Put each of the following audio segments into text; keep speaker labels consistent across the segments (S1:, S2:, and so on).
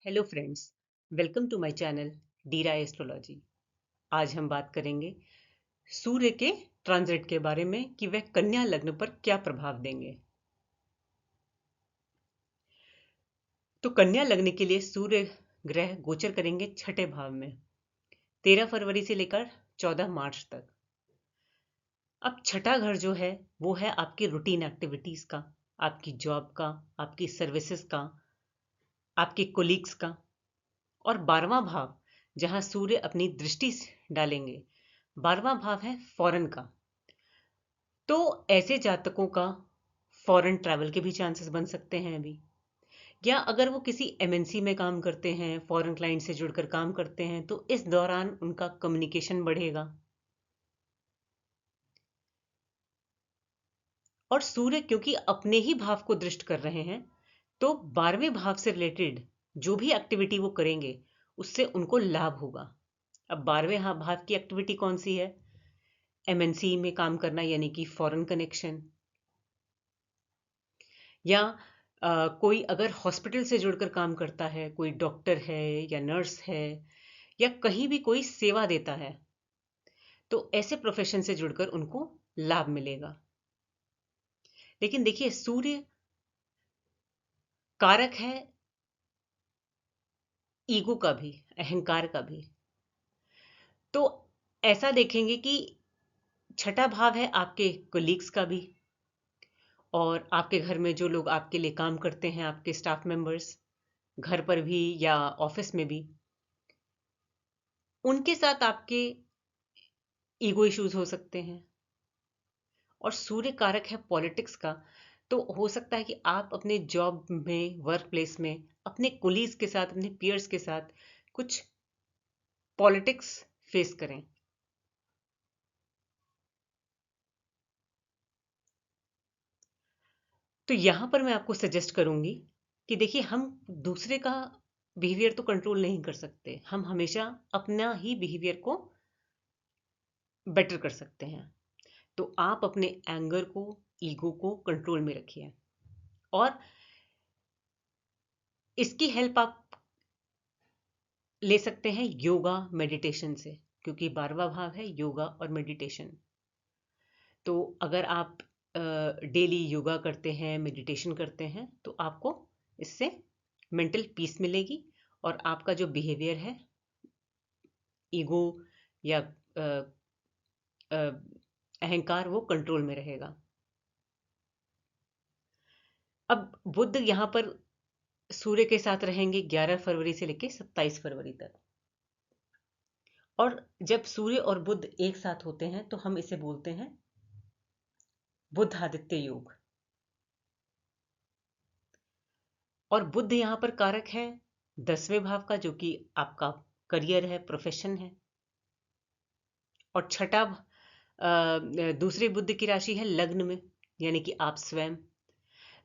S1: Hello friends, welcome to my channel डीरा astrology. आज हम बात करेंगे सूर्य के ट्रांजिट के बारे में कि वह कन्या लग्न पर क्या प्रभाव देंगे। तो कन्या लग्न के लिए सूर्य ग्रह गोचर करेंगे छठे भाव में 13 फरवरी से लेकर 14 मार्च तक। अब छठा घर जो है वो है आपकी रूटीन एक्टिविटीज का, आपकी जॉब का, आपकी सर्विसेज का, आपके कोलीग्स का। और 12वां भाव जहां सूर्य अपनी दृष्टि डालेंगे, 12वां भाव है फॉरेन का। तो ऐसे जातकों का फॉरेन ट्रैवल के भी चांसेस बन सकते हैं अभी, या अगर वो किसी एमएनसी में काम करते हैं, फॉरेन क्लाइंट से जुड़कर काम करते हैं, तो इस दौरान उनका कम्युनिकेशन बढ़ेगा। और सूर्य क्योंकि अपने ही भाव को दृष्ट कर रहे हैं, तो 12वें भाव से रिलेटेड जो भी एक्टिविटी वो करेंगे उससे उनको लाभ होगा। अब 12वें भाव की एक्टिविटी कौन सी है? एमएनसी में काम करना, यानी कि फॉरेन कनेक्शन, या कोई अगर हॉस्पिटल से जुड़कर काम करता है, कोई डॉक्टर है या नर्स है, या कहीं भी कोई सेवा देता है, तो ऐसे प्रोफेशन से जुड़कर उनको लाभ मिलेगा। लेकिन देखिए, सूर्य कारक है ईगो का भी, अहंकार का भी। तो ऐसा देखेंगे कि छठा भाव है आपके कोलीग्स का भी, और आपके घर में जो लोग आपके लिए काम करते हैं, आपके स्टाफ मेंबर्स, घर पर भी या ऑफिस में भी, उनके साथ आपके ईगो इश्यूज हो सकते हैं। और सूर्य कारक है पॉलिटिक्स का, तो हो सकता है कि आप अपने जॉब में, वर्क प्लेस में, अपने कोलीग्स के साथ, अपने पीयर्स के साथ कुछ पॉलिटिक्स फेस करें। तो यहां पर मैं आपको सजेस्ट करूंगी कि देखिए, हम दूसरे का बिहेवियर तो कंट्रोल नहीं कर सकते, हम हमेशा अपना ही बिहेवियर को बेटर कर सकते हैं। तो आप अपने एंगर को, ईगो को कंट्रोल में रखिए, और इसकी हेल्प आप ले सकते हैं योगा मेडिटेशन से, क्योंकि 12वां भाव है योगा और मेडिटेशन। तो अगर आप डेली योगा करते हैं, मेडिटेशन करते हैं, तो आपको इससे मेंटल पीस मिलेगी, और आपका जो बिहेवियर है, ईगो या अ, अहंकार, वो कंट्रोल में रहेगा। अब बुध यहाँ पर सूर्य के साथ रहेंगे 11 फरवरी से लेकर 27 फरवरी तक। और जब सूर्य और बुध एक साथ होते हैं तो हम इसे बोलते हैं बुध आदित्य योग। और बुध यहां पर कारक है 10वें भाव का, जो कि आपका करियर है, प्रोफेशन है। और छठा दूसरे बुध की राशि है लग्न में, यानी कि आप स्वयं।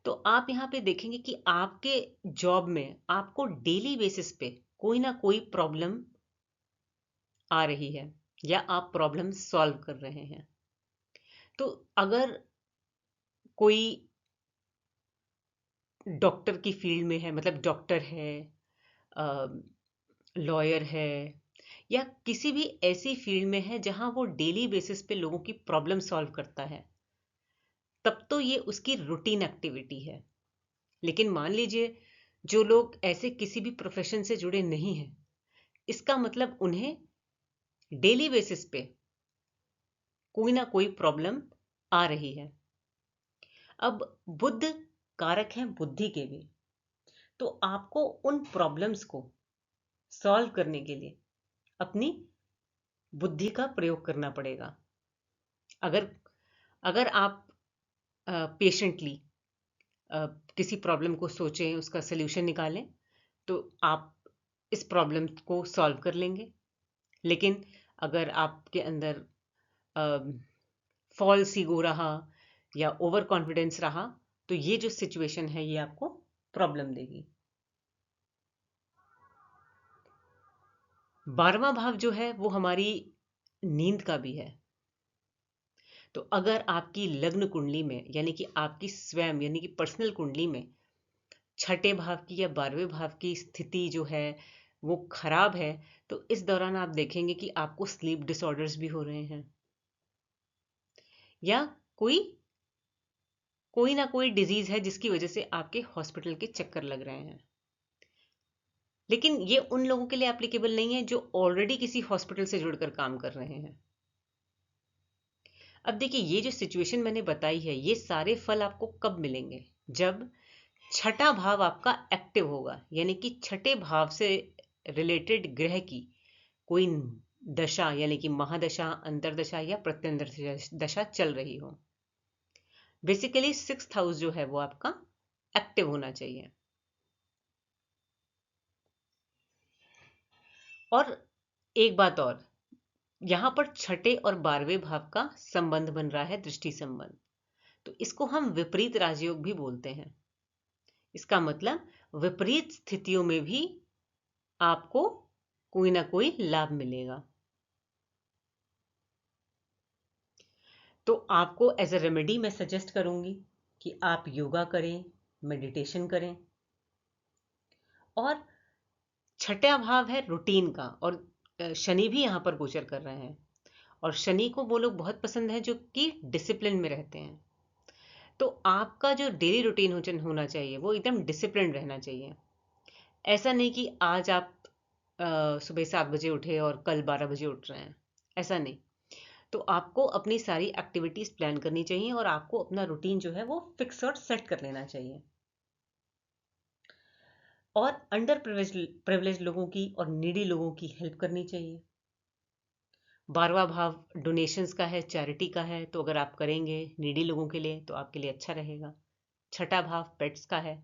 S1: तो आप यहाँ पे देखेंगे कि आपके जॉब में आपको डेली बेसिस पे कोई ना कोई प्रॉब्लम आ रही है, या आप प्रॉब्लम सॉल्व कर रहे हैं। तो अगर कोई डॉक्टर की फील्ड में है, मतलब डॉक्टर है, लॉयर है, या किसी भी ऐसी फील्ड में है जहां वो डेली बेसिस पे लोगों की प्रॉब्लम सॉल्व करता है, तब तो ये उसकी रूटीन एक्टिविटी है। लेकिन मान लीजिए जो लोग ऐसे किसी भी प्रोफेशन से जुड़े नहीं हैं, इसका मतलब उन्हें डेली बेसिस पे कोई ना कोई प्रॉब्लम आ रही है। अब बुद्ध कारक हैं बुद्धि के भी, तो आपको उन प्रॉब्लम्स को सॉल्व करने के लिए अपनी बुद्धि का प्रयोग करना पड़ेगा। अगर अगर आप पेशेंटली किसी प्रॉब्लम को सोचें, उसका सोल्यूशन निकालें, तो आप इस प्रॉब्लम को सॉल्व कर लेंगे। लेकिन अगर आपके अंदर फॉल्स ईगो रहा या ओवर कॉन्फिडेंस रहा, तो ये जो सिचुएशन है ये आपको प्रॉब्लम देगी। 12वां भाव जो है वो हमारी नींद का भी है। तो अगर आपकी लग्न कुंडली में, यानी कि आपकी स्वयं, यानी कि पर्सनल कुंडली में छठे भाव की या 12वें भाव की स्थिति जो है वो खराब है, तो इस दौरान आप देखेंगे कि आपको स्लीप डिसऑर्डर्स भी हो रहे हैं, या कोई कोई ना कोई डिजीज है जिसकी वजह से आपके हॉस्पिटल के चक्कर लग रहे हैं। लेकिन ये उन लोगों के लिए एप्लीकेबल नहीं है जो ऑलरेडी किसी हॉस्पिटल से जुड़कर काम कर रहे हैं। अब देखिए, ये जो सिचुएशन मैंने बताई है, ये सारे फल आपको कब मिलेंगे? जब छठा भाव आपका एक्टिव होगा, यानी कि छठे भाव से रिलेटेड ग्रह की कोई दशा, यानी कि महादशा, अंतरदशा या प्रत्यंतर दशा चल रही हो। बेसिकली 6th हाउस जो है वो आपका एक्टिव होना चाहिए। और एक बात और, यहां पर छठे और 12वें भाव का संबंध बन रहा है, दृष्टि संबंध। तो इसको हम विपरीत राजयोग भी बोलते हैं। इसका मतलब विपरीत स्थितियों में भी आपको कोई ना कोई लाभ मिलेगा। तो आपको एज अ रेमेडी मैं सजेस्ट करूंगी कि आप योगा करें, मेडिटेशन करें। और छठा भाव है रूटीन का, और शनि भी यहां पर गोचर कर रहे हैं। और शनि को वो लोग बहुत पसंद है जो कि डिसिप्लिन में रहते हैं। तो आपका जो डेली रूटीन होना चाहिए वो एकदम डिसिप्लिन रहना चाहिए। ऐसा नहीं कि आज आप सुबह 7 बजे उठे और कल 12 बजे उठ रहे हैं, ऐसा नहीं। तो आपको अपनी सारी एक्टिविटीज प्लान करनी चाहिए और आपको अपना रूटीन जो है वो फिक्स और सेट कर लेना चाहिए। और अंडर प्रिविलेज लोगों की और नीडी लोगों की हेल्प करनी चाहिए। 12वां भाव डोनेशंस का है, चैरिटी का है, तो अगर आप करेंगे नीडी लोगों के लिए तो आपके लिए अच्छा रहेगा। छठा भाव पेट्स का है,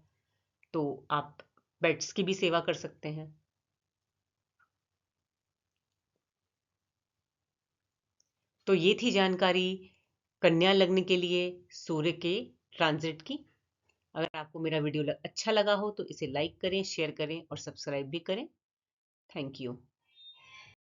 S1: तो आप पेट्स की भी सेवा कर सकते हैं। तो ये थी जानकारी कन्या लग्न के लिए सूर्य के ट्रांजिट की। अगर आपको मेरा वीडियो अच्छा लगा हो तो इसे लाइक करें, शेयर करें और सब्सक्राइब भी करें। Thank you.